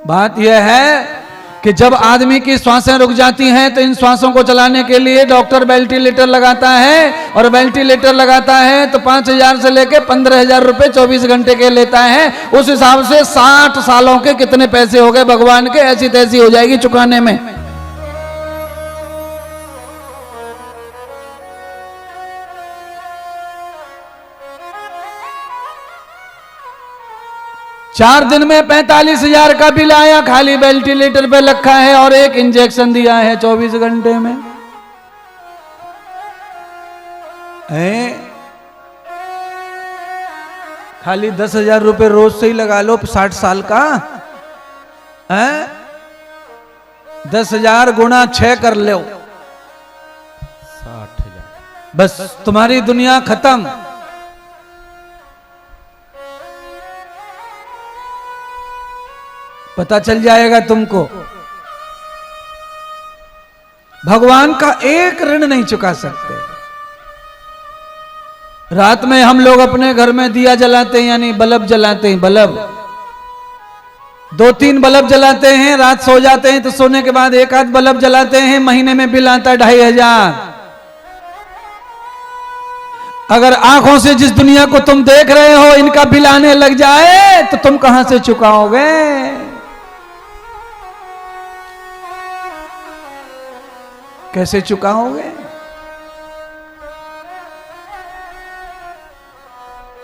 बात यह है कि जब आदमी की श्वासें रुक जाती हैं तो इन श्वासों को चलाने के लिए डॉक्टर वेंटिलेटर लगाता है, और वेंटिलेटर लगाता है तो 5,000 से लेके 15,000 रुपए 24 घंटे के लेता है। उस हिसाब से 60 सालों के कितने पैसे हो गए भगवान के, ऐसी तैसी हो जाएगी चुकाने में। चार दिन में 45,000 का बिल आया, खाली वेंटिलेटर पे रखा है और एक इंजेक्शन दिया है 24 घंटे में। खाली 10,000 रुपए रोज से ही लगा लो 60 साल का है, 10,000 गुणा 6 कर लो 60,000, बस तुम्हारी दुनिया खत्म। पता चल जाएगा तुमको। भगवान का एक ऋण नहीं चुका सकते। रात में हम लोग अपने घर में दिया जलाते हैं, यानी बल्ब जलाते हैं, बल्ब 2-3 बल्ब जलाते हैं, रात सो जाते हैं तो सोने के बाद एक आध बल्ब जलाते हैं, महीने में बिल आता है 2,500। अगर आंखों से जिस दुनिया को तुम देख रहे हो इनका बिल आने लग जाए तो तुम कहां से चुकाओगे? कैसे चुकाओगे?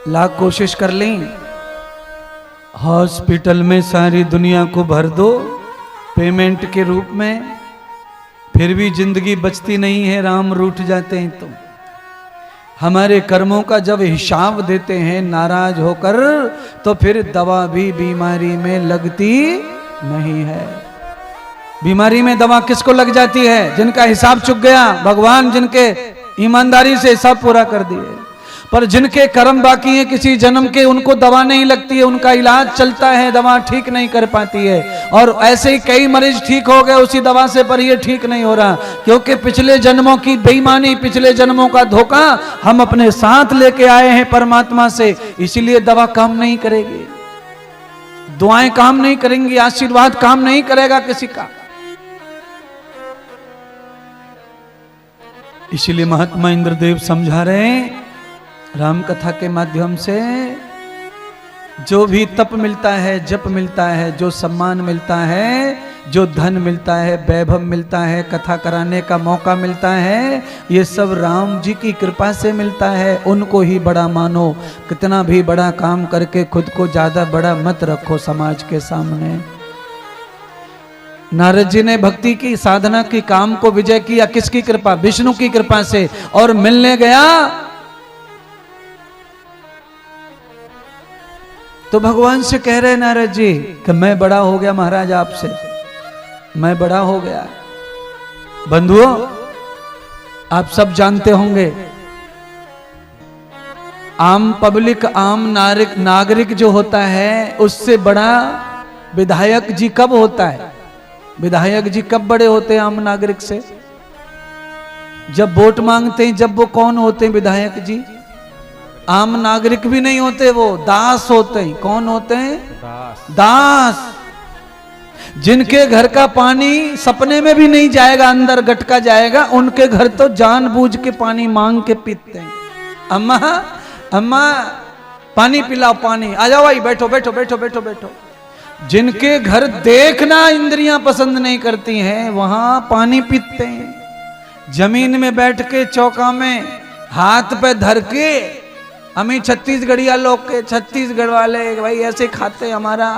लाख कोशिश कर लें, हॉस्पिटल में सारी दुनिया को भर दो पेमेंट के रूप में, फिर भी जिंदगी बचती नहीं है, राम रूठ जाते हैं। तुम हमारे कर्मों का जब हिसाब देते हैं नाराज होकर, तो फिर दवा भी बीमारी में लगती नहीं है। बीमारी में दवा किसको लग जाती है? जिनका हिसाब चुक गया। भगवान जिनके ईमानदारी से हिसाब पूरा कर दिए, पर जिनके कर्म बाकी हैं किसी जन्म के, उनको दवा नहीं लगती है, उनका इलाज चलता है, दवा ठीक नहीं कर पाती है। और ऐसे ही कई मरीज ठीक हो गए उसी दवा से, पर ये ठीक नहीं हो रहा, क्योंकि पिछले जन्मों की बेईमानी, पिछले जन्मों का धोखा हम अपने साथ लेके आए हैं परमात्मा से, इसीलिए दवा काम नहीं करेगी, दुआएं काम नहीं करेंगी, आशीर्वाद काम नहीं करेगा किसी का। इसीलिए महात्मा इंद्रदेव समझा रहे हैं राम कथा के माध्यम से, जो भी तप मिलता है, जप मिलता है, जो सम्मान मिलता है, जो धन मिलता है, वैभव मिलता है, कथा कराने का मौका मिलता है, ये सब राम जी की कृपा से मिलता है। उनको ही बड़ा मानो, कितना भी बड़ा काम करके खुद को ज्यादा बड़ा मत रखो समाज के सामने। नारद जी ने भक्ति की साधना की काम को विजय किया, किसकी कृपा? विष्णु की कृपा से। और मिलने गया तो भगवान से कह रहे नारद जी कि मैं बड़ा हो गया महाराज, आपसे मैं बड़ा हो गया। बंधुओं, आप सब जानते होंगे, आम पब्लिक, आम नागरिक जो होता है, उससे बड़ा विधायक जी कब होता है? विधायक जी कब बड़े होते हैं आम नागरिक से? जब वोट मांगते हैं, जब वो कौन होते हैं विधायक जी? आम नागरिक भी नहीं होते, वो दास होते हैं। कौन होते हैं? दास। जिनके घर का पानी सपने में भी नहीं जाएगा, अंदर गटका जाएगा, उनके घर तो जानबूझ के पानी मांग के पीते हैं। अम्मा अम्मा पानी पिलाओ, पानी, आ जाओ भाई, बैठो बैठो बैठो बैठो बैठो। जिनके घर देखना इंद्रियां पसंद नहीं करती हैं, वहां पानी पीते हैं। जमीन में बैठ के चौका में हाथ पे धर के, हमें छत्तीसगढ़िया लोग के, छत्तीसगढ़ वाले भाई ऐसे खाते, हमारा,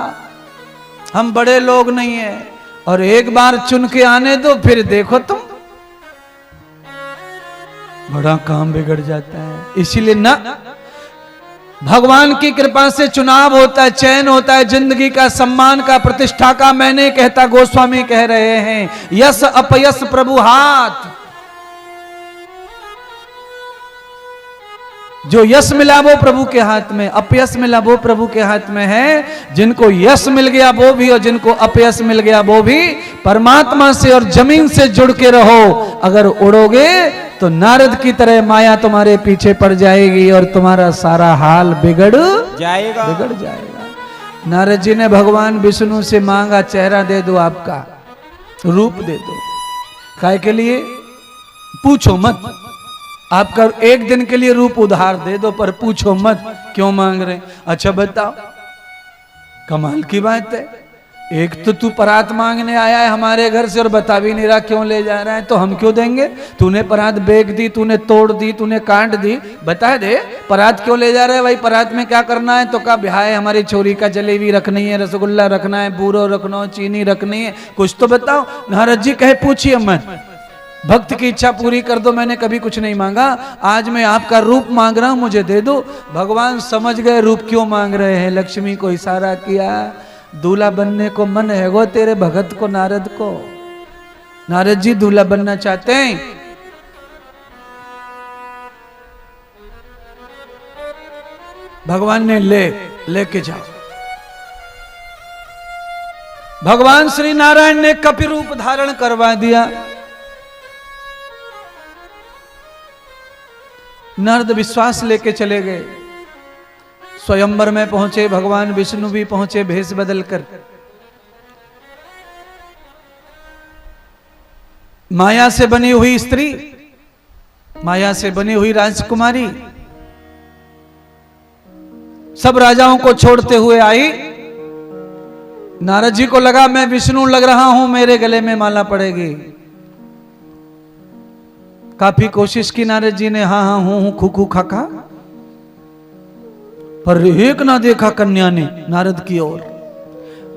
हम बड़े लोग नहीं है। और एक बार चुन के आने दो, फिर देखो तुम, बड़ा काम बिगड़ जाता है। इसीलिए ना, भगवान की कृपा से चुनाव होता है, चयन होता है, जिंदगी का, सम्मान का, प्रतिष्ठा का। मैं नहीं कहता, गोस्वामी कह रहे हैं, यश अपयश प्रभु हाथ। जो यश मिला वो प्रभु के हाथ में, अपयश मिला वो प्रभु के हाथ में है। जिनको यश मिल गया वो भी, और जिनको अपयश मिल गया वो भी। परमात्मा से और जमीन से जुड़ के रहो। अगर उड़ोगे तो नारद की तरह माया तुम्हारे पीछे पड़ जाएगी और तुम्हारा सारा हाल बिगड़ जाएगा। नारद जी ने भगवान विष्णु से मांगा, चेहरा दे दो आपका, रूप दे दो। काय के लिए? पूछो मत, आपका एक दिन के लिए रूप उधार दे दो, पर पूछो मत क्यों मांग रहे। अच्छा बताओ, कमाल की बात है, एक तो तू परात मांगने आया है हमारे घर से और बता भी नहीं रहा क्यों ले जा रहा है, तो हम क्यों देंगे? तूने परात बेच दी, तूने तोड़ दी, तूने काट दी, बता दे परात क्यों ले जा रहा है भाई, परात में क्या करना है? तो का ब्याह है, हमारी छोरी का जलेबी रखनी है, रसगुल्ला रखना है, बूरो रखना है, चीनी रखनी है, कुछ तो बताओ। नारद जी कहे पूछिए मत, भक्त की इच्छा पूरी कर दो, मैंने कभी कुछ नहीं मांगा, आज मैं आपका रूप मांग रहा हूं, मुझे दे दो। भगवान समझ गए रूप क्यों मांग रहे हैं, लक्ष्मी को इशारा किया, दूल्हा बनने को मन है वो तेरे भगत को, नारद को। नारद जी दूल्हा बनना चाहते हैं, भगवान ने लेके जाओ। भगवान श्री नारायण ने कपि रूप धारण करवा दिया। नारद विश्वास लेके चले गए, स्वयंवर में पहुंचे, भगवान विष्णु भी पहुंचे भेष बदलकर। माया से बनी हुई स्त्री, माया से बनी हुई राजकुमारी सब राजाओं को छोड़ते हुए आई। नारद जी को लगा मैं विष्णु लग रहा हूं, मेरे गले में माला पड़ेगी। काफी कोशिश की नारद जी ने, हाँ हाँ हूं खू खू खाका, पर एक ना देखा कन्या ने नारद की ओर।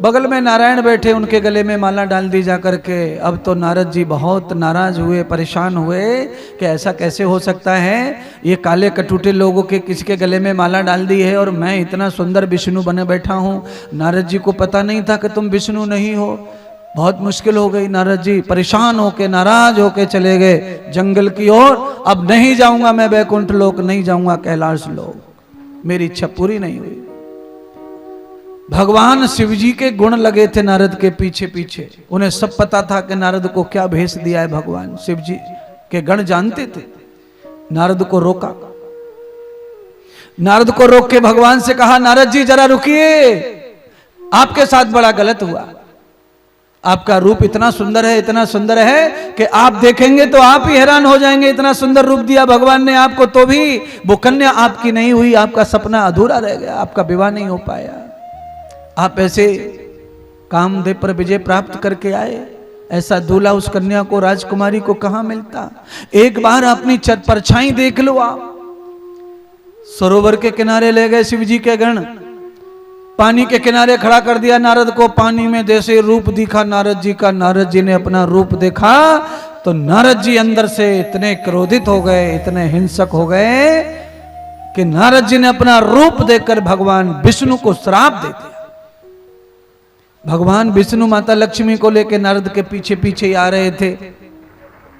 बगल में नारायण बैठे, उनके गले में माला डाल दी जा करके। अब तो नारद जी बहुत नाराज हुए, परेशान हुए कि ऐसा कैसे हो सकता है, ये काले कटूटे लोगों के किसके गले में माला डाल दी है और मैं इतना सुंदर विष्णु बने बैठा हूं। नारद जी को पता नहीं था कि तुम विष्णु नहीं हो। बहुत मुश्किल हो गई, नारद जी परेशान होके नाराज होके चले गए जंगल की ओर। अब नहीं जाऊंगा मैं बैकुंठ लोक, नहीं जाऊंगा कैलाश लोक, मेरी इच्छा पूरी नहीं हुई। भगवान शिव जी के गुण लगे थे नारद के पीछे पीछे, उन्हें सब पता था कि नारद को क्या भेष दिया है। भगवान शिव जी के गण जानते थे। नारद को रोका, नारद को रोक के भगवान से कहा, नारद जी जरा रुकिए, आपके साथ बड़ा गलत हुआ। आपका रूप इतना सुंदर है, इतना सुंदर है कि आप देखेंगे तो आप ही हैरान हो जाएंगे। इतना सुंदर रूप दिया भगवान ने आपको, तो भी वो कन्या आपकी नहीं हुई, आपका सपना अधूरा रह गया, आपका विवाह नहीं हो पाया। आप ऐसे कामदेव पर विजय प्राप्त करके आए, ऐसा दूल्हा उस कन्या को, राजकुमारी को कहां मिलता। एक बार अपनी परछाई देख लो आप। सरोवर के किनारे ले गए शिव जी के गण, पानी के किनारे खड़ा कर दिया नारद को। पानी में जैसे रूप दिखा नारद जी का, नारद जी ने अपना रूप देखा तो नारद जी अंदर से इतने क्रोधित हो गए, इतने हिंसक हो गए कि नारद जी ने अपना रूप देखकर भगवान विष्णु को श्राप दे दिया। भगवान विष्णु माता लक्ष्मी को लेकर नारद के पीछे पीछे ही आ रहे थे।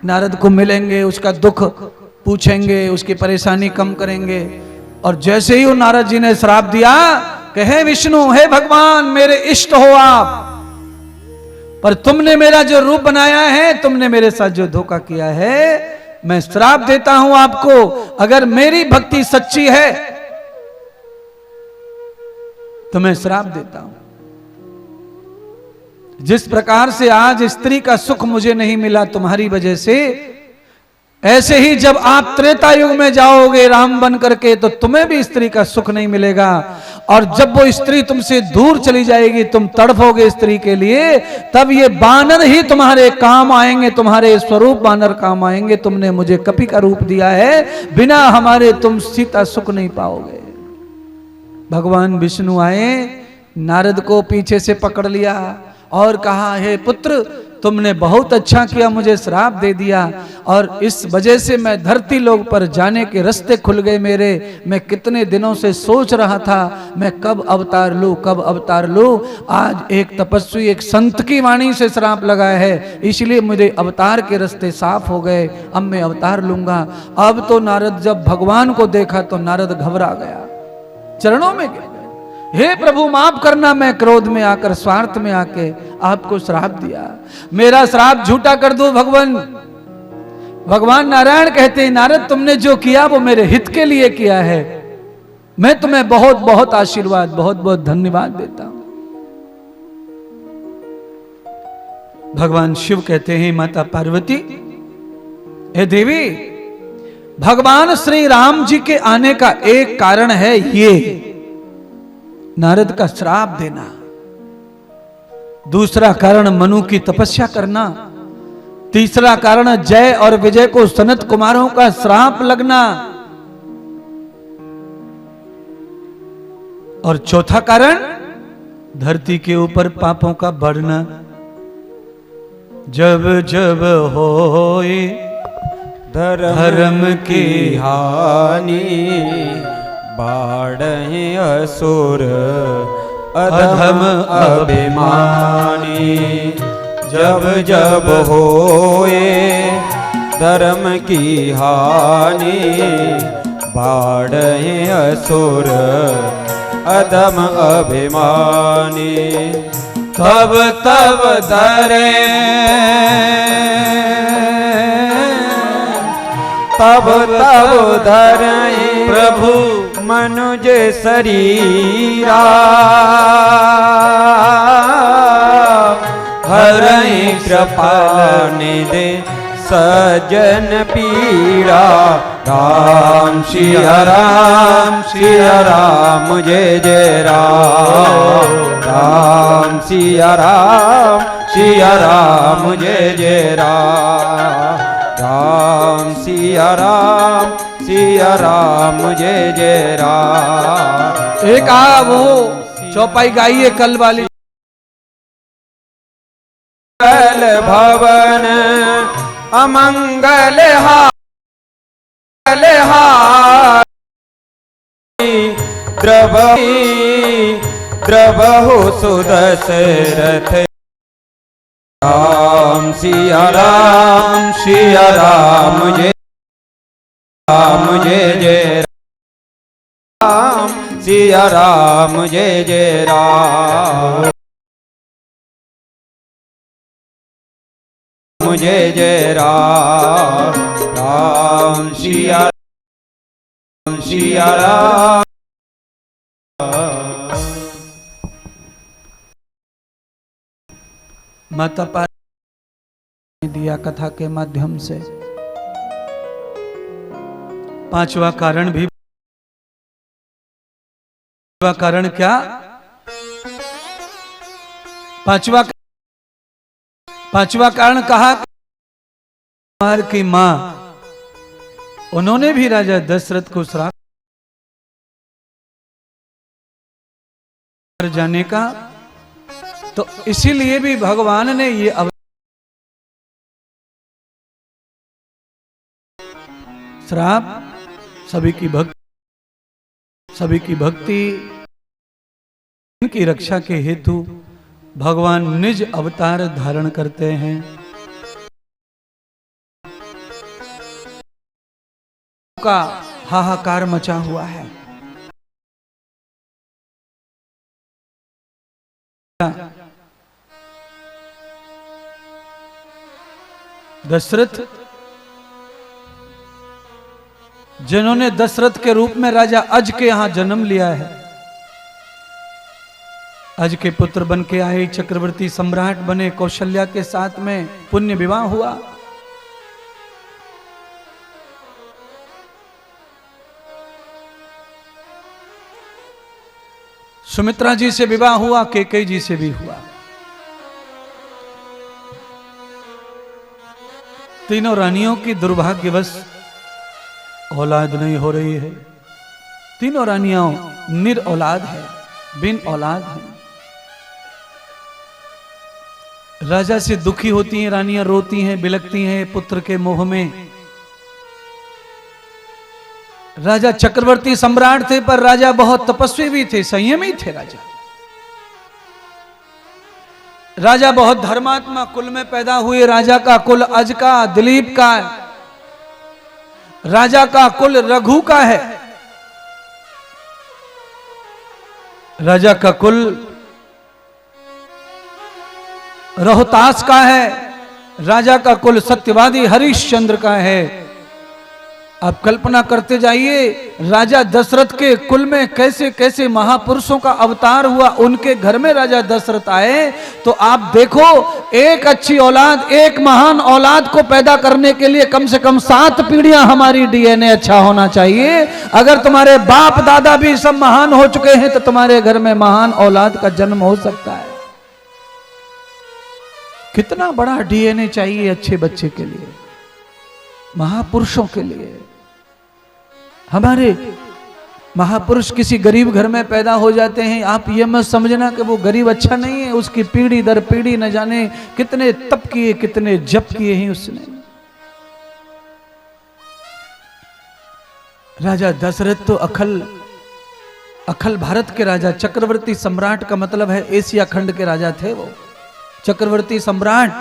नारद को मिलेंगे, उसका दुख पूछेंगे, उसकी परेशानी कम करेंगे। और जैसे ही वो नारद जी ने श्राप दिया कि हे विष्णु, हे भगवान, मेरे इष्ट हो आप, पर तुमने मेरा जो रूप बनाया है, तुमने मेरे साथ जो धोखा किया है, मैं श्राप देता हूं आपको। अगर मेरी भक्ति सच्ची है तो मैं श्राप देता हूं। जिस प्रकार से आज स्त्री का सुख मुझे नहीं मिला तुम्हारी वजह से, ऐसे ही जब आप त्रेता युग में जाओगे राम बन करके, तो तुम्हें भी स्त्री का सुख नहीं मिलेगा। और जब वो स्त्री तुमसे दूर चली जाएगी, तुम तड़फोगे स्त्री के लिए, तब ये बानर ही तुम्हारे काम आएंगे, तुम्हारे स्वरूप बानर काम आएंगे। तुमने मुझे कपि का रूप दिया है, बिना हमारे तुम सीता सुख नहीं पाओगे। भगवान विष्णु आए, नारद को पीछे से पकड़ लिया और कहा, हे पुत्र, तुमने बहुत अच्छा किया, मुझे श्राप दे दिया, और इस वजह से मैं धरती लोक पर जाने के रास्ते खुल गए मेरे। मैं कितने दिनों से सोच रहा था मैं कब अवतार लूं, कब अवतार लूं। आज एक तपस्वी, एक संत की वाणी से श्राप लगा है, इसलिए मुझे अवतार के रास्ते साफ हो गए। अब मैं अवतार लूंगा। अब तो नारद जब भगवान को देखा तो नारद घबरा गया, चरणों में गिर, हे प्रभु माफ करना, मैं क्रोध में आकर, स्वार्थ में आके आपको श्राप दिया, मेरा श्राप झूठा कर दो भगवान। भगवान नारायण कहते हैं, नारद तुमने जो किया वो मेरे हित के लिए किया है। मैं तुम्हें बहुत बहुत आशीर्वाद, बहुत बहुत धन्यवाद देता हूं। भगवान शिव कहते हैं, माता पार्वती, हे देवी, भगवान श्री राम जी के आने का एक कारण है ये नारद का श्राप देना, दूसरा कारण मनु की तपस्या करना, तीसरा कारण जय और विजय को सनत कुमारों का श्राप लगना, और चौथा कारण धरती के ऊपर पापों का बढ़ना। जब जब होए धर्म की हानि, बाढ़े असुर अधम अभिमानी। जब जब होए धर्म की हानि, बाढ़े असुर अधम अभिमानी। तब तब धरे, तब तब धरे प्रभु मनुज शरीरा, हरहि कृपा निधि सजन पीड़ा। राम सिया राम, सिया राम जय जय राम। राम सिया राम, सिया राम जय जय राम। राम सिया राम, सिया राम जय जय राम। एक वो चौपाई गाइए कल वाली। मंगल भवन अमंगल द्रवहु सुदशरथ। राम सिया राम, सिया राम जय राम जय जय राम। सिया राम जय जय राम। जय जय राम। राम सिया राम, सिया राम। माता पार्वती ने दिया कथा के माध्यम से। पांचवा कारण भी, कारण क्या? पांचवा कारण कहा, कुमार की मां, उन्होंने भी राजा दशरथ को श्राप कर जाने का, तो इसीलिए भी भगवान ने ये श्राप सभी की भक्ति इनकी रक्षा के हेतु भगवान निज अवतार धारण करते हैं। का हाहाकार मचा हुआ है। दशरथ, जिन्होंने दशरथ के रूप में राजा अज के यहां जन्म लिया है, अज के पुत्र बन के आए, चक्रवर्ती सम्राट बने, कौशल्या के साथ में पुण्य विवाह हुआ। सुमित्रा जी से विवाह हुआ, कैकेयी जी से भी हुआ। तीनों रानियों की दुर्भाग्यवश औलाद नहीं हो रही है। तीनों रानियां निर औलाद है, बिन औलाद है। राजा से दुखी होती हैं रानियां, रोती हैं, बिलकती हैं पुत्र के मोह में। राजा चक्रवर्ती सम्राट थे, पर राजा बहुत तपस्वी भी थे, संयमी थे। राजा बहुत धर्मात्मा कुल में पैदा हुए। राजा का कुल अज का, दिलीप का है। राजा का कुल रघु का है। राजा का कुल रोहतास का है। राजा का कुल सत्यवादी हरिश्चंद्र का है। आप कल्पना करते जाइए राजा दशरथ के कुल में कैसे कैसे महापुरुषों का अवतार हुआ, उनके घर में राजा दशरथ आए तो आप देखो एक अच्छी औलाद, एक महान औलाद को पैदा करने के लिए कम से कम 7 पीढ़ियां हमारी डीएनए अच्छा होना चाहिए। अगर तुम्हारे बाप दादा भी सब महान हो चुके हैं तो तुम्हारे घर में महान औलाद का जन्म हो सकता है। कितना बड़ा डीएनए चाहिए अच्छे बच्चे के लिए, महापुरुषों के लिए। हमारे महापुरुष किसी गरीब घर में पैदा हो जाते हैं, आप ये मत समझना कि वो गरीब अच्छा नहीं है, उसकी पीढ़ी दर पीढ़ी न जाने कितने तप किए, कितने जप किए हैं उसने। राजा दशरथ तो अखल भारत के राजा, चक्रवर्ती सम्राट का मतलब है एशिया खंड के राजा थे वो, चक्रवर्ती सम्राट।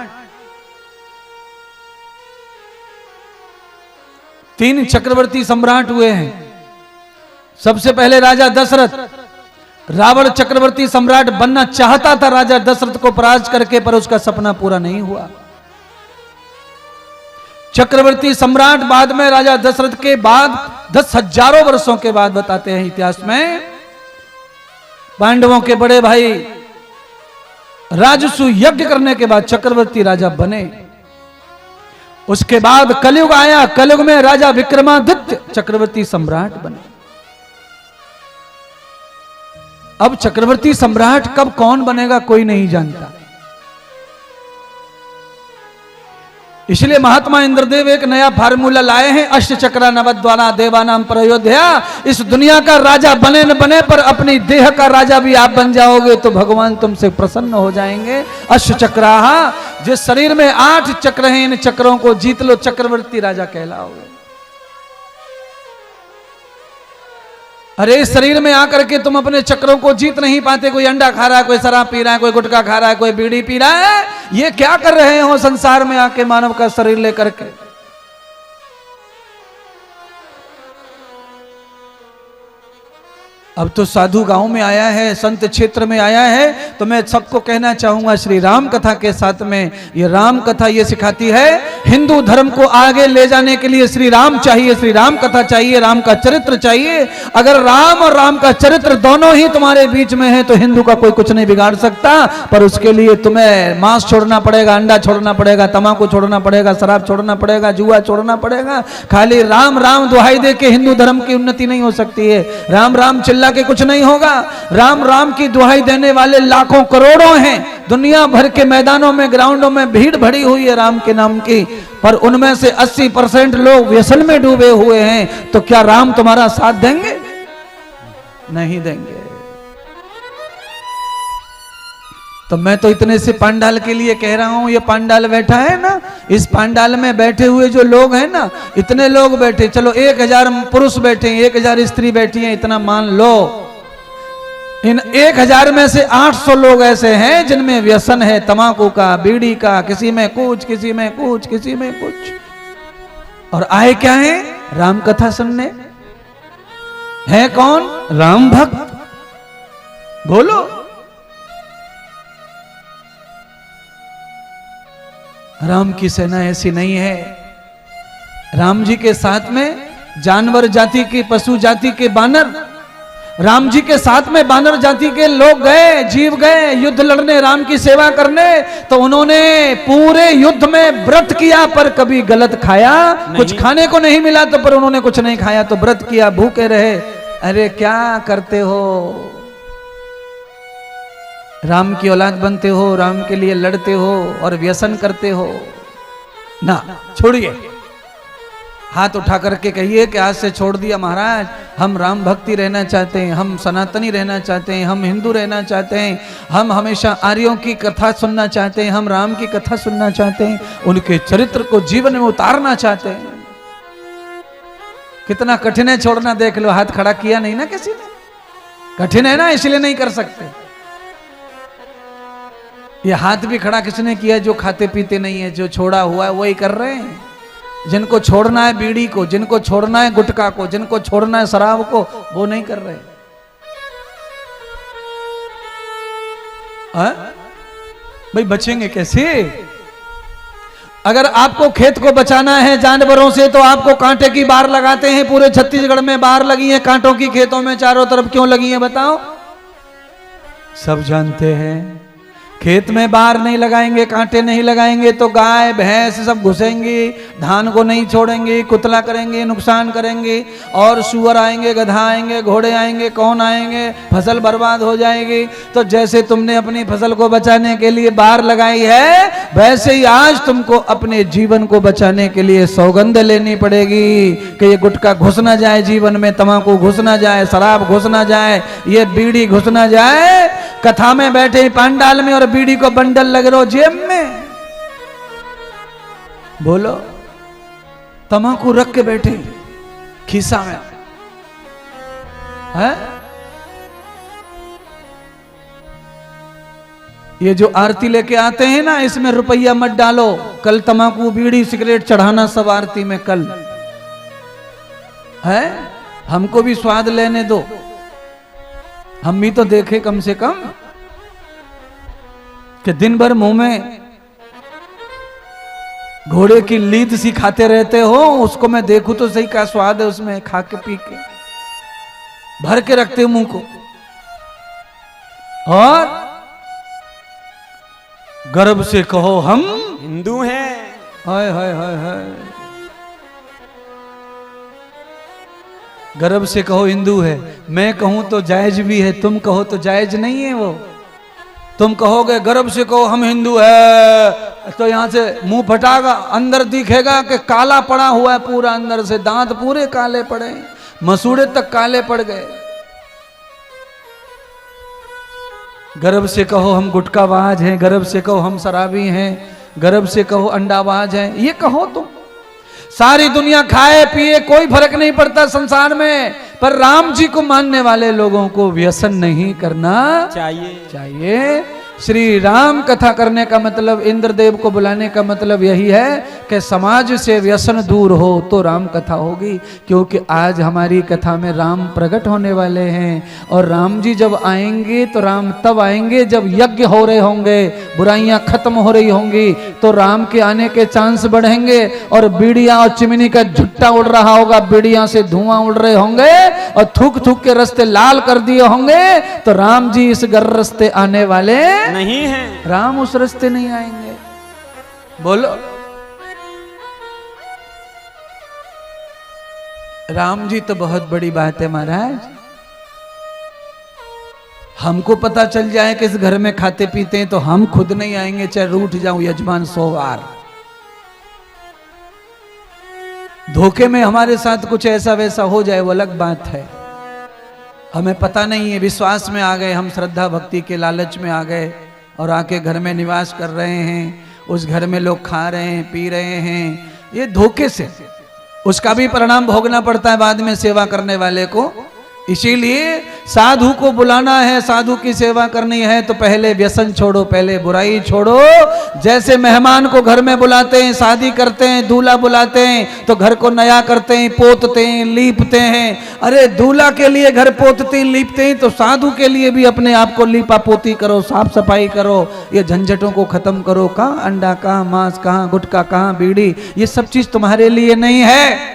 3 चक्रवर्ती सम्राट हुए हैं। सबसे पहले राजा दशरथ, रावण चक्रवर्ती सम्राट बनना चाहता था राजा दशरथ को परास्त करके, पर उसका सपना पूरा नहीं हुआ। चक्रवर्ती सम्राट बाद में राजा दशरथ के बाद 10,000 वर्षों के बाद बताते हैं इतिहास में, पांडवों के बड़े भाई राजसू यज्ञ करने के बाद चक्रवर्ती राजा बने। उसके बाद कलयुग आया, कलयुग में राजा विक्रमादित्य चक्रवर्ती सम्राट बने। अब चक्रवर्ती सम्राट कब कौन बनेगा कोई नहीं जानता, इसलिए महात्मा इंद्रदेव एक नया फार्मूला लाए हैं, अष्ट चक्रा नवद्वारा देवानाम प्रयोध्या। इस दुनिया का राजा बने न बने पर अपनी देह का राजा भी आप बन जाओगे तो भगवान तुमसे प्रसन्न हो जाएंगे। अष्ट चक्राहा, जिस शरीर में 8 चक्र हैं, इन चक्रों को जीत लो, चक्रवर्ती राजा कहलाओगे। अरे इस शरीर में आकर के तुम अपने चक्रों को जीत नहीं पाते, कोई अंडा खा रहा है, कोई शराब पी रहा है, कोई गुटखा खा रहा है, कोई बीड़ी पी रहा है, ये क्या कर रहे हो संसार में आके मानव का शरीर लेकर के। अब तो साधु गांव में आया है, संत क्षेत्र में आया है, तो मैं सबको कहना चाहूंगा श्री राम कथा के साथ में, ये राम कथा ये सिखाती है हिंदू धर्म को आगे ले जाने के लिए श्री राम चाहिए, श्री राम कथा चाहिए, राम का चरित्र चाहिए। अगर राम और राम का चरित्र दोनों ही तुम्हारे बीच में है तो हिंदू का कोई कुछ नहीं बिगाड़ सकता, पर उसके लिए तुम्हें मांस छोड़ना पड़ेगा, अंडा छोड़ना पड़ेगा, तंबाकू छोड़ना पड़ेगा, शराब छोड़ना पड़ेगा, जुआ छोड़ना पड़ेगा। खाली राम राम दुहाई दे के हिंदू धर्म की उन्नति नहीं हो सकती है। राम राम चिल्ला के कुछ नहीं होगा। राम राम की दुहाई देने वाले लाखों करोड़ों हैं, दुनिया भर के मैदानों में, ग्राउंडों में भीड़ भरी हुई है राम के नाम की, पर उनमें से 80% लोग व्यसन में डूबे हुए हैं। तो क्या राम तुम्हारा साथ देंगे? नहीं देंगे। तो मैं तो इतने से पांडाल के लिए कह रहा हूं, ये पांडाल बैठा है ना, इस पांडाल में बैठे हुए जो लोग हैं ना, इतने लोग बैठे, चलो 1000 पुरुष बैठे, 1000 स्त्री बैठी हैं, इतना मान लो। इन 1000 में से 800 लोग ऐसे हैं जिनमें व्यसन है तंबाकू का, बीड़ी का, किसी में कुछ, किसी में कुछ, किसी में कुछ, और आए क्या है? राम कथा सुनने। है कौन? राम भक्त। बोलो। राम की सेना ऐसी नहीं है। राम जी के साथ में जानवर जाति के, पशु जाति के बानर, राम जी के साथ में बानर जाति के लोग गए, जीव गए युद्ध लड़ने, राम की सेवा करने, तो उन्होंने पूरे युद्ध में व्रत किया पर कभी गलत खाया, कुछ खाने को नहीं मिला तो पर उन्होंने कुछ नहीं खाया, तो व्रत किया, भूखे रहे। अरे क्या करते हो? राम की औलाद बनते हो, राम के लिए लड़ते हो और व्यसन करते हो ना। छोड़िए, हाथ उठा करके कहिए कि आज से छोड़ दिया महाराज, हम राम भक्ति रहना चाहते हैं, हम सनातनी रहना चाहते हैं, हम हिंदू रहना चाहते हैं, हम हमेशा आर्यों की कथा सुनना चाहते हैं, हम राम की कथा सुनना चाहते हैं, उनके चरित्र को जीवन में उतारना चाहते हैं। कितना कठिन है छोड़ना, देख लो। हाथ खड़ा किया नहीं ना किसी ने, कठिन है ना, इसलिए नहीं कर सकते। ये हाथ भी खड़ा किसने किया? जो खाते पीते नहीं है, जो छोड़ा हुआ है वही कर रहे हैं। जिनको छोड़ना है बीड़ी को, जिनको छोड़ना है गुटखा को, जिनको छोड़ना है शराब को, वो नहीं कर रहे। भाई बचेंगे कैसे? अगर आपको खेत को बचाना है जानवरों से तो आपको कांटे की बार लगाते हैं। पूरे छत्तीसगढ़ में बार लगी है कांटों की, खेतों में चारों तरफ क्यों लगी है बताओ? सब जानते हैं। खेत में बार नहीं लगाएंगे, कांटे नहीं लगाएंगे तो गाय भैंस सब घुसेंगी, धान को नहीं छोड़ेंगे, कुतला करेंगे, नुकसान करेंगे, और सुअर आएंगे, गधा आएंगे, घोड़े आएंगे, कौन आएंगे, फसल बर्बाद हो जाएगी। तो जैसे तुमने अपनी फसल को बचाने के लिए बार लगाई है, वैसे ही आज तुमको अपने जीवन को बचाने के लिए सौगंध लेनी पड़ेगी कि ये गुटखा घुस ना जाए जीवन में, तंबाकू घुस ना जाए, शराब घुस ना जाए, ये बीड़ी घुस ना जाए। कथा में बैठे पंडाल में और बीड़ी को बंडल लग रहो जेब में, बोलो तंबाकू रख के बैठे खिस्सा में है। ये जो आरती लेके आते हैं ना, इसमें रुपया मत डालो, कल तंबाकू बीड़ी सिगरेट चढ़ाना सब आरती में कल है। हमको भी स्वाद लेने दो, हम भी तो देखे कम से कम कि दिन भर मुंह में घोड़े की लीद सी खाते रहते हो, उसको मैं देखूं तो सही क्या स्वाद है उसमें, खा के पी के भर के रखते मुंह को। और गर्व से कहो हम हिंदू हैं। हाय हाय हाय हाय, गर्व से कहो हिंदू है। मैं कहूं तो जायज भी है, तुम कहो तो जायज नहीं है वो। तुम कहोगे गर्व से कहो हम हिंदू है, तो यहां से मुंह फटागा, अंदर दिखेगा कि काला पड़ा हुआ है पूरा, अंदर से दांत पूरे काले पड़े, मसूड़े तक काले पड़ गए। गर्व से कहो हम गुटखाबाज हैं, गर्व से कहो हम शराबी हैं, गर्व से कहो अंडाबाज हैं, ये कहो तुम। सारी दुनिया खाए पिए कोई फर्क नहीं पड़ता संसार में, पर राम जी को मानने वाले लोगों को व्यसन नहीं करना चाहिए। श्री राम कथा करने का मतलब, इंद्रदेव को बुलाने का मतलब यही है कि समाज से व्यसन दूर हो तो राम कथा होगी। क्योंकि आज हमारी कथा में राम प्रकट होने वाले हैं, और राम जी जब आएंगे तो राम तब आएंगे जब यज्ञ हो रहे होंगे, बुराइयां खत्म हो रही होंगी, तो राम के आने के चांस बढ़ेंगे। और बीड़ियां और चिमनी का झुट्टा उड़ रहा होगा, बीड़ियां से धुआं उड़ रहे होंगे और थूक थूक के रास्ते लाल कर दिए होंगे, तो राम जी इस गर रास्ते आने वाले नहीं है, राम उस रास्ते नहीं आएंगे। बोलो राम जी तो बहुत बड़ी बात है महाराज। हमको पता चल जाए कि इस घर में खाते पीते हैं तो हम खुद नहीं आएंगे, चाहे रूठ जाऊं यजमान 100 बार। धोखे में हमारे साथ कुछ ऐसा वैसा हो जाए वो अलग बात है, हमें पता नहीं है। विश्वास में आ गए हम, श्रद्धा भक्ति के लालच में आ गए और आके घर में निवास कर रहे हैं, उस घर में लोग खा रहे हैं पी रहे हैं, ये धोखे से। उसका भी परिणाम भोगना पड़ता है बाद में सेवा करने वाले को। इसीलिए साधु को बुलाना है, साधु की सेवा करनी है तो पहले व्यसन छोड़ो, पहले बुराई छोड़ो। जैसे मेहमान को घर में बुलाते हैं, शादी करते हैं, दूल्हा बुलाते हैं तो घर को नया करते हैं, पोतते हैं, लीपते हैं। अरे दूल्हा के लिए घर पोतते हैं, लीपते हैं, तो साधु के लिए भी अपने आप को लीपा पोती करो, साफ सफाई करो, ये झंझटों को खत्म करो। कहाँ अंडा, कहाँ मांस, कहाँ गुटखा, कहाँ बीड़ी, ये सब चीज तुम्हारे लिए नहीं है।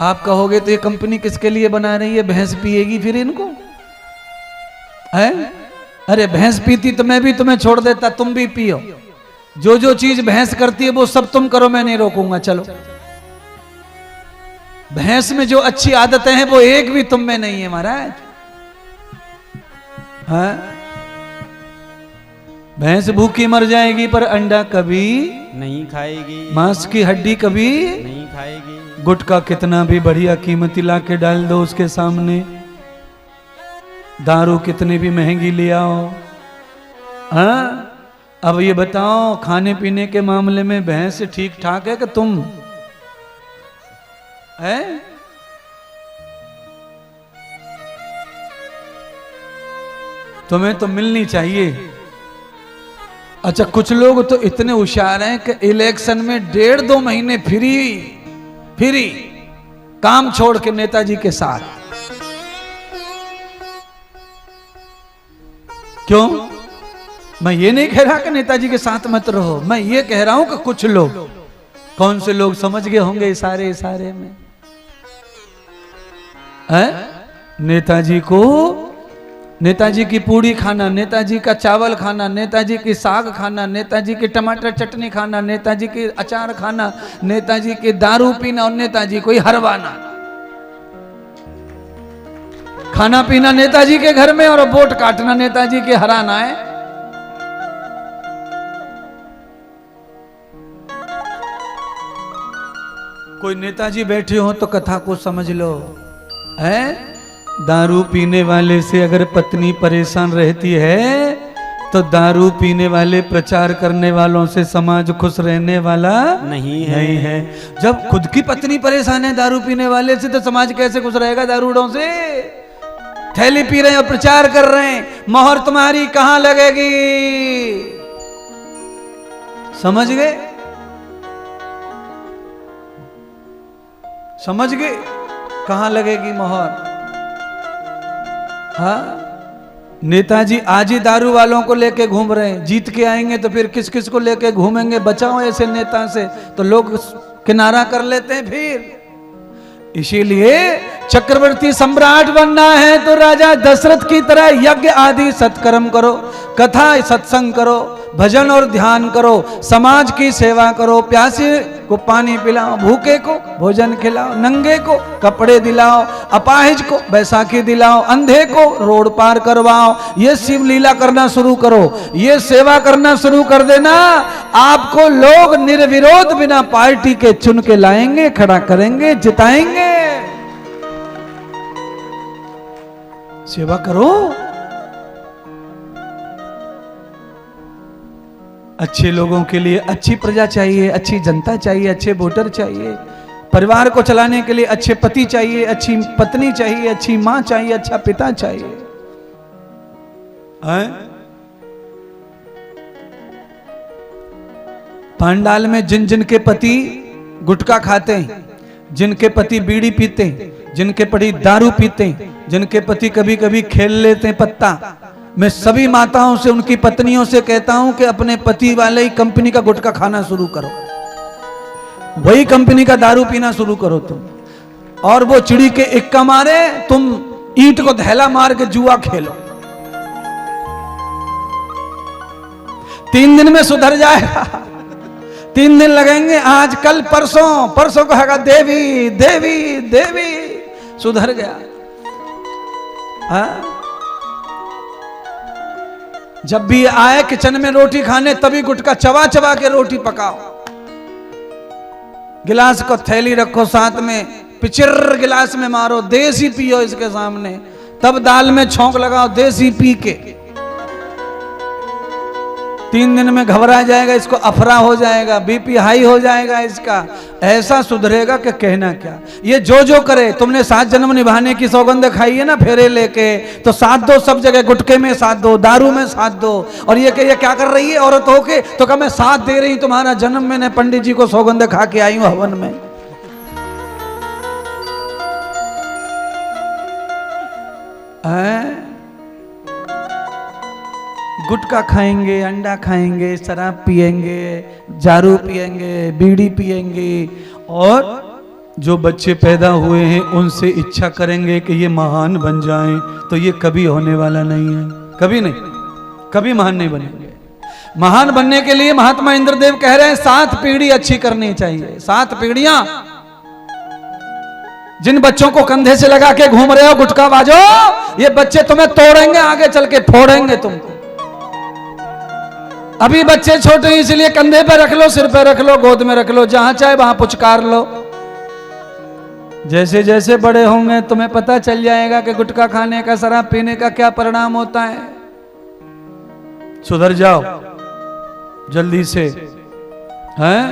आप कहोगे तो ये कंपनी किसके लिए बना रही है, भैंस पिएगी फिर इनको है? अरे भैंस पीती तो मैं भी तुम्हें छोड़ देता, तुम भी पियो। जो जो चीज भैंस करती है वो सब तुम करो, मैं नहीं रोकूंगा। चलो, भैंस में जो अच्छी आदतें हैं वो एक भी तुम में नहीं है महाराज। हाँ? भैंस भूखी मर जाएगी पर अंडा कभी नहीं खाएगी, मांस की हड्डी कभी नहीं खाएगी। गुटखा कितना भी बढ़िया कीमती ला के डाल दो उसके सामने, दारू कितनी भी महंगी ले आओ। हाँ? अब ये बताओ खाने पीने के मामले में भैंस ठीक ठाक है कि तुम है? तुम्हें तो मिलनी चाहिए। अच्छा, कुछ लोग तो इतने होशियार हैं कि इलेक्शन में 1.5-2 महीने फ्री काम छोड़ के नेताजी के साथ। क्यों? मैं ये नहीं कह रहा कि नेताजी के साथ मत रहो, मैं ये कह रहा हूं कि कुछ लोग, कौन से लोग समझ गए होंगे इशारे इशारे में, है? नेताजी की पूड़ी खाना, नेताजी का चावल खाना, नेताजी की साग खाना, नेताजी की टमाटर चटनी खाना, नेताजी की अचार खाना, नेताजी की दारू पीना और नेताजी को हरवाना, खाना पीना नेताजी के घर में और वोट काटना नेताजी के हराना है। कोई नेताजी बैठे हो तो कथा को समझ लो, है? दारू पीने वाले से अगर पत्नी परेशान रहती है तो दारू पीने वाले प्रचार करने वालों से समाज खुश रहने वाला नहीं है। जब खुद की पत्नी परेशान है दारू पीने वाले से तो समाज कैसे खुश रहेगा? दारूडों से थैली पी रहे हैं और प्रचार कर रहे हैं, मोहर तुम्हारी कहां लगेगी? समझ गए? समझ गए कहां लगेगी मोहर? हाँ, नेताजी आज ही दारू वालों को लेके घूम रहे हैं, जीत के आएंगे तो फिर किस किस को लेके घूमेंगे? बचाओ ऐसे नेता से, तो लोग किनारा कर लेते हैं फिर। इसीलिए चक्रवर्ती सम्राट बनना है तो राजा दशरथ की तरह यज्ञ आदि सत्कर्म करो, कथा सत्संग करो, भजन और ध्यान करो, समाज की सेवा करो, प्यासे को पानी पिलाओ, भूखे को भोजन खिलाओ, नंगे को कपड़े दिलाओ, अपाहिज को बैसाखी दिलाओ, अंधे को रोड पार करवाओ। ये शिव लीला करना शुरू करो, ये सेवा करना शुरू कर देना, आपको लोग निर्विरोध बिना पार्टी के चुन के लाएंगे, खड़ा करेंगे, जिताएंगे। सेवा करो, अच्छे लोगों के लिए अच्छी प्रजा चाहिए, अच्छी जनता चाहिए, अच्छे वोटर चाहिए, परिवार को चलाने के लिए अच्छे पति चाहिए, अच्छी पत्नी चाहिए, अच्छी मां चाहिए, अच्छा पिता चाहिए। पांडाल में जिन जिन के पति गुटखा खाते हैं, जिनके पति बीड़ी पीते हैं, जिनके पति दारू पीते हैं, जिनके पति कभी कभी खेल लेते हैं पत्ता, मैं सभी माताओं से, उनकी पत्नियों से कहता हूं कि अपने पति वाले ही कंपनी का गुटखा खाना शुरू करो, वही कंपनी का दारू पीना शुरू करो तुम, और वो चिड़ी के इक्का मारे, तुम ईंट को धैला मार के जुआ खेलो। 3 दिन में सुधर जाएगा। 3 दिन लगेंगे, आज कल परसों, परसों कहेगा देवी देवी देवी, सुधर गया। हाँ? जब भी आए किचन में रोटी खाने तभी गुटखा चबा चबा के रोटी पकाओ, गिलास को थैली रखो साथ में, पिचिर गिलास में मारो, देसी पियो इसके सामने, तब दाल में छौंक लगाओ देसी पी के। 3 दिन में घबरा जाएगा, इसको अफरा हो जाएगा, बीपी हाई हो जाएगा इसका, ऐसा सुधरेगा कि कहना क्या। ये जो जो करे, तुमने 7 जन्म निभाने की सौगंध खाई है ना फेरे लेके, तो साथ दो सब जगह, गुटके में साथ दो, दारू में साथ दो। और ये क्या कर रही है औरत होके, तो कहा मैं साथ दे रही हूं तुम्हारा जन्म, मैंने पंडित जी को सौगंध खा के आई हूं हवन में। गुटखा खाएंगे, अंडा खाएंगे, शराब पिएंगे, दारू पिएंगे, बीड़ी पिएंगे, और जो बच्चे पैदा हुए हैं उनसे इच्छा करेंगे कि ये महान बन जाएं, तो ये कभी होने वाला नहीं है, कभी नहीं, कभी महान नहीं बनेंगे। महान बनने के लिए महात्मा इंद्रदेव कह रहे हैं 7 पीढ़ी अच्छी करनी चाहिए। 7 पीढ़ियां। जिन बच्चों को कंधे से लगा के घूम रहे हो गुटखा बाजो, ये बच्चे तुम्हें तोड़ेंगे, आगे चल के फोड़ेंगे तुमको। अभी बच्चे छोटे हैं इसलिए कंधे पे रख लो, सिर पे रख लो, गोद में रख लो, जहां चाहे वहां पुचकार लो। जैसे जैसे बड़े होंगे तुम्हें पता चल जाएगा कि गुटखा खाने का, शराब पीने का क्या परिणाम होता है। सुधर जाओ जल्दी से। हैं?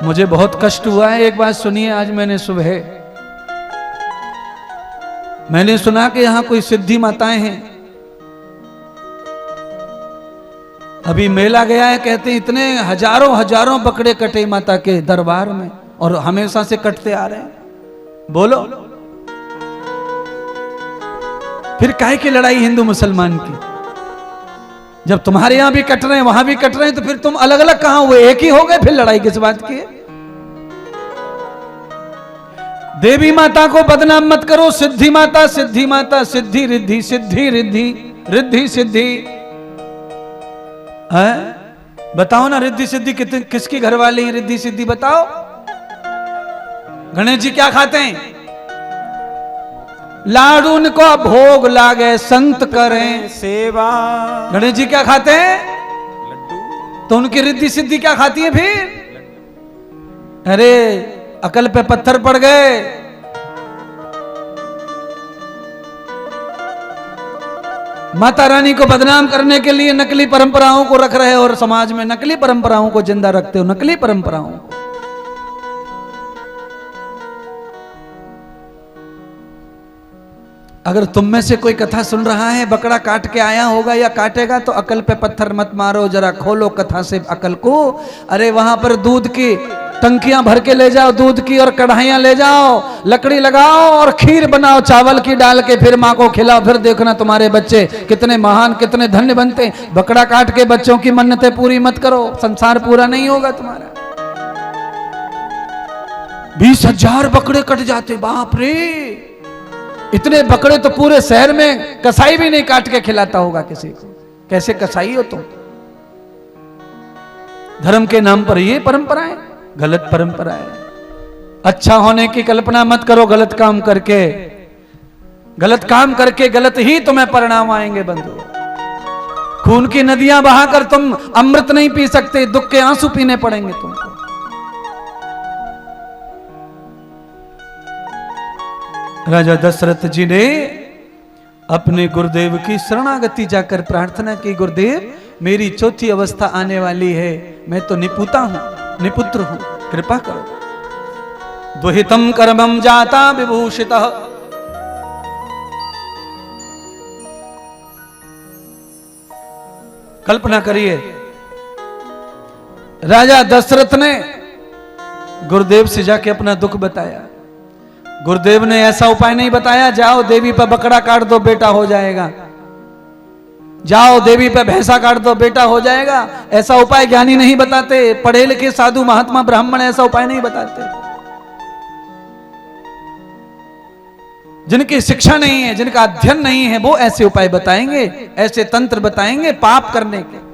मुझे बहुत कष्ट हुआ है। एक बात सुनिए, आज मैंने सुबह सुना कि यहां कोई सिद्धि माताएं हैं, अभी मेला गया है, कहते हैं इतने हजारों हजारों बकरे कटे माता के दरबार में, और हमेशा से कटते आ रहे हैं। बोलो फिर काहे की लड़ाई हिंदू मुसलमान की? जब तुम्हारे यहां भी कट रहे हैं वहां भी कट रहे हैं तो फिर तुम अलग अलग कहां हुए, एक ही हो गए, फिर लड़ाई किस बात की है? देवी माता को बदनाम मत करो। सिद्धि माता, सिद्धि माता, सिद्धि रिद्धि, सिद्धि रिद्धि, रिद्धि सिद्धि। बताओ ना, रिद्धि सिद्धि किसकी घरवाली है? रिद्धि सिद्धि बताओ। गणेश जी क्या खाते हैं? लाडू उनको भोग लागे संत करें सेवा। गणेश जी क्या खाते हैं? लड्डू। तो उनकी रिद्धि सिद्धि क्या खाती है फिर? अरे अकल पे पत्थर पड़ गए। माता रानी को बदनाम करने के लिए नकली परंपराओं को रख रहे हो और समाज में नकली परंपराओं को जिंदा रखते हो, नकली परंपराओं को। अगर तुम में से कोई कथा सुन रहा है, बकरा काट के आया होगा या काटेगा, तो अकल पे पत्थर मत मारो, जरा खोलो कथा से अकल को। अरे वहां पर दूध की टंकियां भर के ले जाओ, दूध की, और कढ़ाइयां ले जाओ, लकड़ी लगाओ और खीर बनाओ चावल की डाल के, फिर माँ को खिलाओ। फिर देखना तुम्हारे बच्चे कितने महान, कितने धन्य बनते। बकरा काट के बच्चों की मन्नतें पूरी मत करो, संसार पूरा नहीं होगा तुम्हारा। 20,000 बकरे कट जाते, बाप रे! इतने बकरे तो पूरे शहर में कसाई भी नहीं काट के खिलाता होगा किसी को। कैसे कसाई हो तुम? धर्म के नाम पर ये परंपरा है, गलत परंपरा है। अच्छा होने की कल्पना मत करो गलत काम करके। गलत काम करके गलत ही तुम्हें परिणाम आएंगे बंधु। खून की नदियां बहाकर तुम अमृत नहीं पी सकते, दुख के आंसू पीने पड़ेंगे तुमको। राजा दशरथ जी ने अपने गुरुदेव की शरणागति जाकर प्रार्थना की, गुरुदेव मेरी चौथी अवस्था आने वाली है, मैं तो निपुता हूं, निपुत्र हूं, कृपा करो। दुहितम कर्मम जाता विभूषितः। कल्पना करिए, राजा दशरथ ने गुरुदेव से जाके अपना दुख बताया। गुरुदेव ने ऐसा उपाय नहीं बताया, जाओ देवी पर बकरा काट दो बेटा हो जाएगा, जाओ देवी पे भैंसा काट दो बेटा हो जाएगा। ऐसा उपाय ज्ञानी नहीं बताते, पढ़े लिखे साधु महात्मा ब्राह्मण ऐसा उपाय नहीं बताते। जिनकी शिक्षा नहीं है, जिनका अध्ययन नहीं है, वो ऐसे उपाय बताएंगे, ऐसे तंत्र बताएंगे पाप करने के।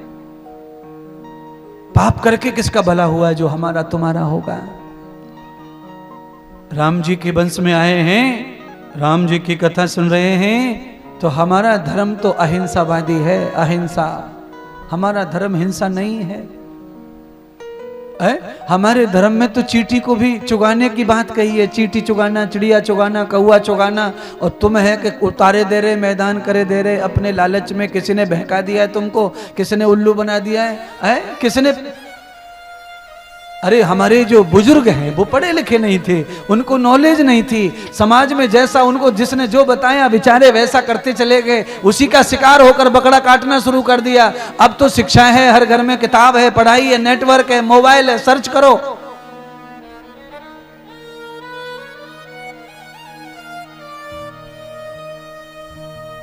पाप करके किसका भला हुआ है? जो हमारा तुम्हारा होगा। राम जी के वंश में आए हैं, राम जी की कथा सुन रहे हैं, तो हमारा धर्म तो अहिंसावादी है, अहिंसा। हमारा धर्म हिंसा नहीं है। हमारे धर्म में तो चींटी को भी चुगाने की बात कही है, चींटी चुगाना, चिड़िया चुगाना, कौआ चुगाना। और तुम है कि उतारे दे रहे, मैदान करे दे रहे। अपने लालच में किसी ने बहका दिया है तुमको, किसी ने उल्लू बना दिया है, किसी ने। अरे हमारे जो बुजुर्ग हैं वो पढ़े लिखे नहीं थे, उनको नॉलेज नहीं थी। समाज में जैसा उनको जिसने जो बताया बेचारे वैसा करते चले गए, उसी का शिकार होकर बकरा काटना शुरू कर दिया। अब तो शिक्षा है, हर घर में किताब है, पढ़ाई है, नेटवर्क है, मोबाइल है, सर्च करो।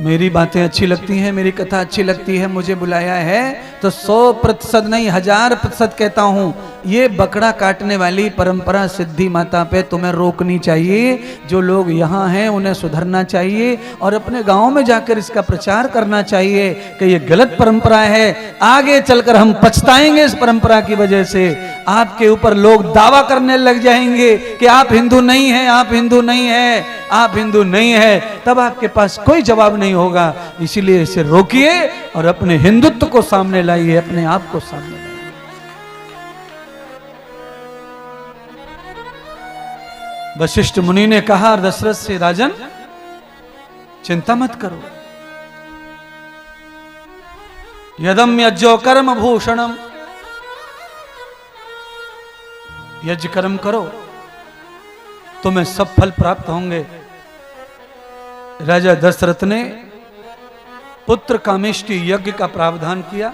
मेरी बातें अच्छी लगती हैं, मेरी कथा अच्छी लगती है, मुझे बुलाया है तो 100% नहीं 1000% कहता हूं, ये बकरा काटने वाली परंपरा सिद्धि माता पे तुम्हें रोकनी चाहिए। जो लोग यहाँ हैं उन्हें सुधरना चाहिए और अपने गांव में जाकर इसका प्रचार करना चाहिए कि ये गलत परंपरा है। आगे चलकर हम पछताएंगे इस परंपरा की वजह से। आपके ऊपर लोग दावा करने लग जाएंगे कि आप हिंदू नहीं हैं, आप हिंदू नहीं हैं, आप हिंदू नहीं है, तब आपके पास कोई जवाब नहीं होगा। इसीलिए इसे रोकिए और अपने हिंदुत्व को सामने लाइए, अपने आप को सामने लाइए। वशिष्ठ मुनि ने कहा दशरथ से, राजन चिंता मत करो, यदम यज्ञो कर्म भूषणम, यज्ञ कर्म करो तुम्हें सब फल प्राप्त होंगे। राजा दशरथ ने पुत्र कामेष्टि यज्ञ का प्रावधान किया।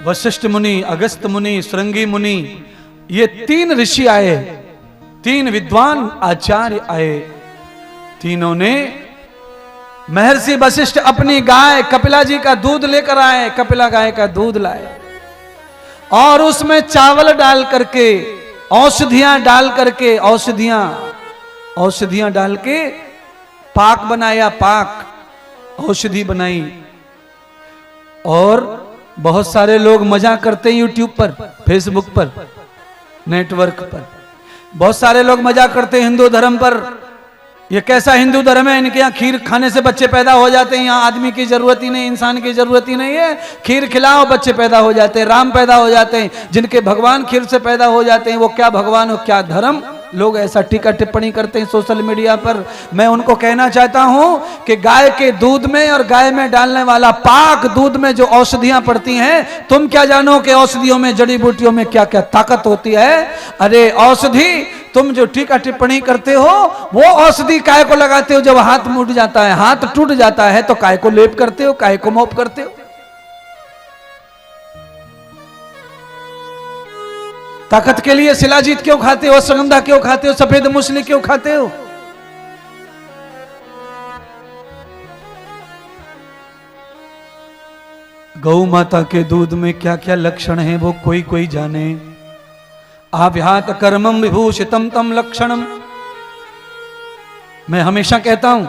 वशिष्ठ मुनि, अगस्त मुनि, श्रृंगी मुनि, ये 3 ऋषि आए, 3 विद्वान आचार्य आए। तीनों ने महर्षि वशिष्ठ अपनी गाय कपिला जी का दूध लेकर आए, कपिला गाय का दूध लाए और उसमें चावल डाल करके, औषधियां डाल करके, औषधियां डाल के पाक बनाया, पाक औषधि बनाई। और बहुत सारे लोग मजा करते हैं यूट्यूब पर, फेसबुक पर, नेटवर्क पर, बहुत सारे लोग मजा करते हैं हिंदू धर्म पर। ये कैसा हिंदू धर्म है, इनके यहाँ खीर खाने से बच्चे पैदा हो जाते हैं, यहाँ आदमी की जरूरत ही नहीं, इंसान की जरूरत ही नहीं है, खीर खिलाओ बच्चे पैदा हो जाते हैं, राम पैदा हो जाते हैं। जिनके भगवान खीर से पैदा हो जाते हैं वो क्या भगवान और क्या धर्म। लोग ऐसा टीका टिप्पणी करते हैं सोशल मीडिया पर। मैं उनको कहना चाहता हूं कि गाय के दूध में और गाय में डालने वाला पाक दूध में जो औषधियां पड़ती हैं, तुम क्या जानो कि औषधियों में, जड़ी बूटियों में क्या क्या ताकत होती है। अरे औषधि, तुम जो टीका टिप्पणी करते हो वो औषधि काय को लगाते हो जब हाथ मुड़ जाता है, हाथ टूट जाता है तो काय को लेप करते हो, काय को मोप करते हो। ताकत के लिए शिलाजीत क्यों खाते हो, अश्वगंधा क्यों खाते हो, सफेद मूसली क्यों खाते हो। गौ माता के दूध में क्या क्या लक्षण हैं वो कोई कोई जाने। आव्यात कर्मम विभूषितम तम लक्षणम। मैं हमेशा कहता हूं,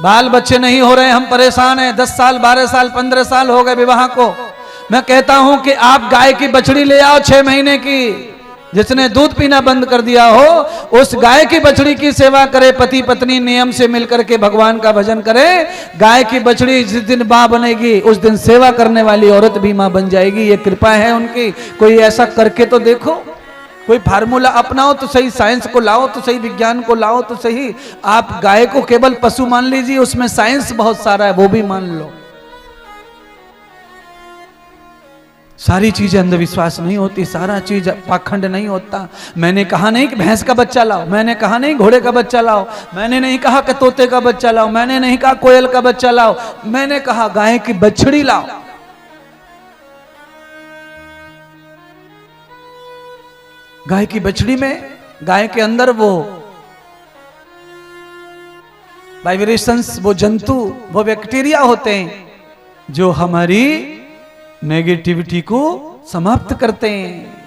बाल बच्चे नहीं हो रहे, हम परेशान हैं, 10 साल 12 साल 15 साल हो गए विवाह को। मैं कहता हूं कि आप गाय की बछड़ी ले आओ 6 महीने की, जिसने दूध पीना बंद कर दिया हो, उस गाय की बछड़ी की सेवा करे। पति पत्नी नियम से मिलकर के भगवान का भजन करे। गाय की बछड़ी जिस दिन मां बनेगी उस दिन सेवा करने वाली औरत भी मां बन जाएगी। ये कृपा है उनकी। कोई ऐसा करके तो देखो, कोई फार्मूला अपनाओ तो सही, साइंस को लाओ तो सही, विज्ञान को लाओ तो सही। आप गाय को केवल पशु मान लीजिए, उसमें साइंस बहुत सारा है, वो भी मान लो। सारी चीजें अंधविश्वास नहीं होती, सारा चीज पाखंड नहीं होता। मैंने कहा नहीं कि भैंस का बच्चा लाओ, मैंने कहा नहीं घोड़े का बच्चा लाओ, मैंने नहीं कहा कि तोते का बच्चा लाओ, मैंने नहीं कहा कोयल का बच्चा लाओ, मैंने कहा गाय की बछड़ी लाओ। गाय की बछड़ी में, गाय के अंदर वो वाइब्रेशंस, वो जंतु, वो बैक्टीरिया होते हैं जो हमारी नेगेटिविटी को समाप्त करते हैं,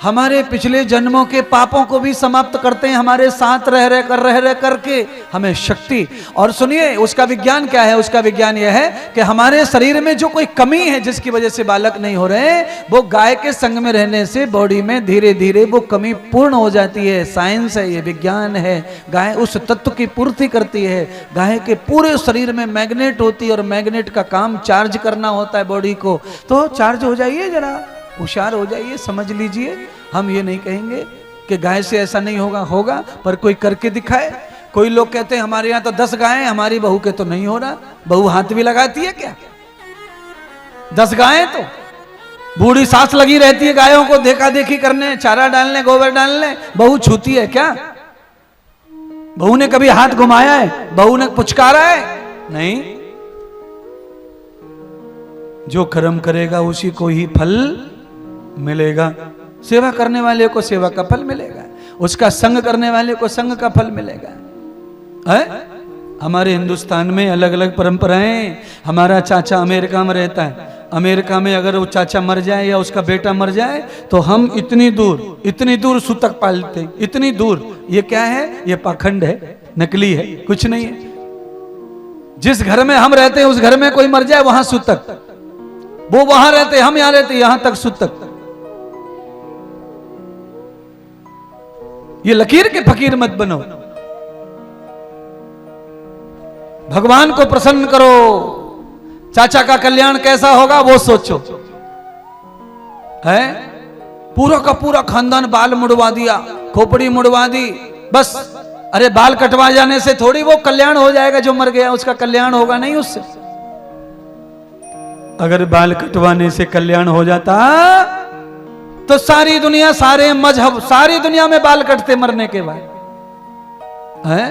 हमारे पिछले जन्मों के पापों को भी समाप्त करते हैं, हमारे साथ रह करके हमें शक्ति। और सुनिए उसका विज्ञान क्या है, उसका विज्ञान यह है कि हमारे शरीर में जो कोई कमी है जिसकी वजह से बालक नहीं हो रहे, वो गाय के संग में रहने से बॉडी में धीरे धीरे वो कमी पूर्ण हो जाती है। साइंस है, ये विज्ञान है। गाय उस तत्व की पूर्ति करती है। गाय के पूरे शरीर में मैग्नेट होती है और मैग्नेट का काम चार्ज करना होता है बॉडी को। तो चार्ज हो जाइए, जरा होशियार हो जाइए, समझ लीजिए। हम ये नहीं कहेंगे कि गाय से ऐसा नहीं होगा, होगा, पर कोई करके दिखाए। कोई लोग कहते हैं हमारे यहाँ तो 10 गायें, हमारी बहू के तो नहीं हो रहा। बहू हाथ भी लगाती है क्या? 10 गायें तो बूढ़ी सांस लगी रहती है गायों को देखा देखी करने, चारा डालने, गोबर डालने। बहू छूती है क्या? बहू ने कभी हाथ घुमाया है? बहू ने पुचकारा है? नहीं। जो कर्म करेगा उसी को ही फल मिलेगा। सेवा करने वाले को सेवा का फल मिलेगा, उसका संग करने वाले को संग का फल मिलेगा। है? हमारे हिंदुस्तान में अलग अलग परंपराएं। हमारा चाचा अमेरिका में रहता है, अमेरिका में अगर वो चाचा मर जाए या उसका बेटा मर जाए तो हम इतनी दूर सूतक पालते हैं, इतनी दूर। ये क्या है? ये पाखंड है, नकली है, कुछ नहीं है। जिस घर में हम रहते हैं उस घर में कोई मर जाए वहां सूतक, वो वहां रहते, हम यहां रहते, यहां तक सूतक। ये लकीर के फकीर मत बनो। भगवान को प्रसन्न करो। चाचा का कल्याण कैसा होगा वो सोचो। है? पूरा का पूरा खानदान बाल मुड़वा दिया, खोपड़ी मुड़वा दी, बस। अरे बाल कटवा जाने से थोड़ी वो कल्याण हो जाएगा, जो मर गया उसका कल्याण होगा नहीं उससे। अगर बाल कटवाने से कल्याण हो जाता तो सारी दुनिया, सारे मजहब, सारी दुनिया में बाल कटते मरने के बाद। है?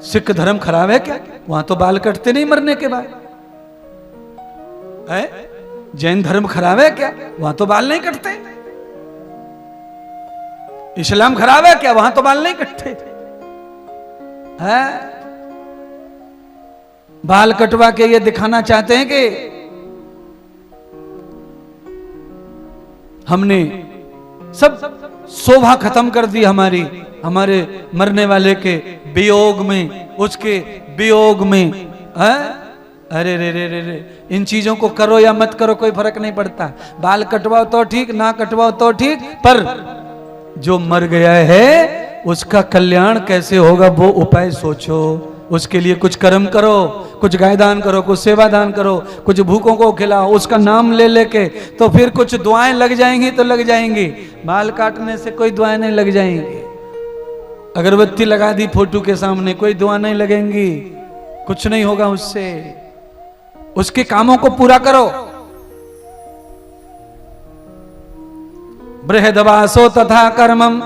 सिख धर्म खराब है क्या? वहां तो बाल कटते नहीं मरने के बाद। है? जैन धर्म खराब है क्या? वहां तो बाल नहीं कटते। इस्लाम खराब है क्या? वहां तो बाल नहीं कटते। है? बाल कटवा के ये दिखाना चाहते हैं कि हमने सब शोभा खत्म कर दी हमारी, हमारे मरने वाले के वियोग में, उसके वियोग में। अरे रे रे रे रे, इन चीजों को करो या मत करो कोई फर्क नहीं पड़ता। बाल कटवाओ तो ठीक, ना कटवाओ तो ठीक, पर जो मर गया है उसका कल्याण कैसे होगा वो उपाय सोचो। उसके लिए कुछ कर्म करो, कुछ गाय दान करो, कुछ सेवा दान करो, कुछ भूखों को खिलाओ, उसका नाम ले लेके तो फिर कुछ दुआएं लग जाएंगी तो लग जाएंगी। बाल काटने से कोई दुआएं नहीं लग जाएंगी। अगरबत्ती लगा दी फोटो के सामने, कोई दुआ नहीं लगेंगी, कुछ नहीं होगा उससे। उसके कामों को पूरा करो। बृहदवासो तथा कर्मम,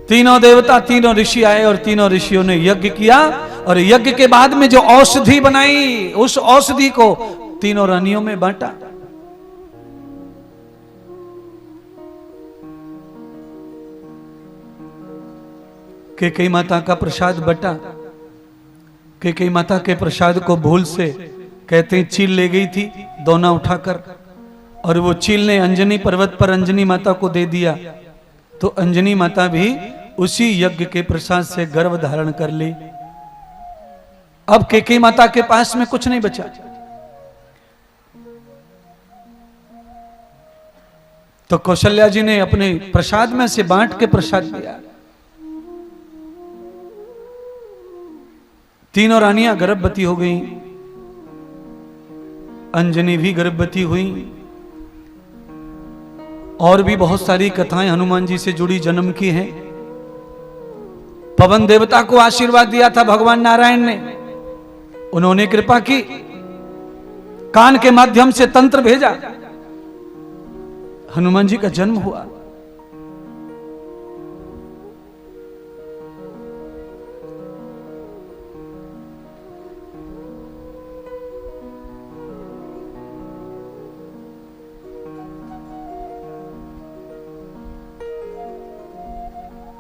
तीनों देवता तीनों ऋषि आए और तीनों ऋषियों ने यज्ञ किया, और यज्ञ के बाद में जो औषधि बनाई उस औषधि को तीनों रानियों में बांटा। कैकेयी माता का प्रसाद बटा। कैकेयी माता के प्रसाद को भूल से कहते हैं चील ले गई थी दोना उठाकर, और वो चील ने अंजनी पर्वत पर अंजनी माता को दे दिया, तो अंजनी माता भी उसी यज्ञ के प्रसाद से गर्भ धारण कर ली। अब कैकेयी माता के पास में कुछ नहीं बचा। तो कौशल्या जी ने अपने प्रसाद में से बांट के प्रसाद दिया। तीनों रानियां गर्भवती हो गईं, अंजनी भी गर्भवती हुई, और भी बहुत सारी कथाएं हनुमान जी से जुड़ी जन्म की हैं। पवन देवता को आशीर्वाद दिया था भगवान नारायण ने, उन्होंने कृपा की, कान के माध्यम से तंत्र भेजा, हनुमान जी का जन्म हुआ।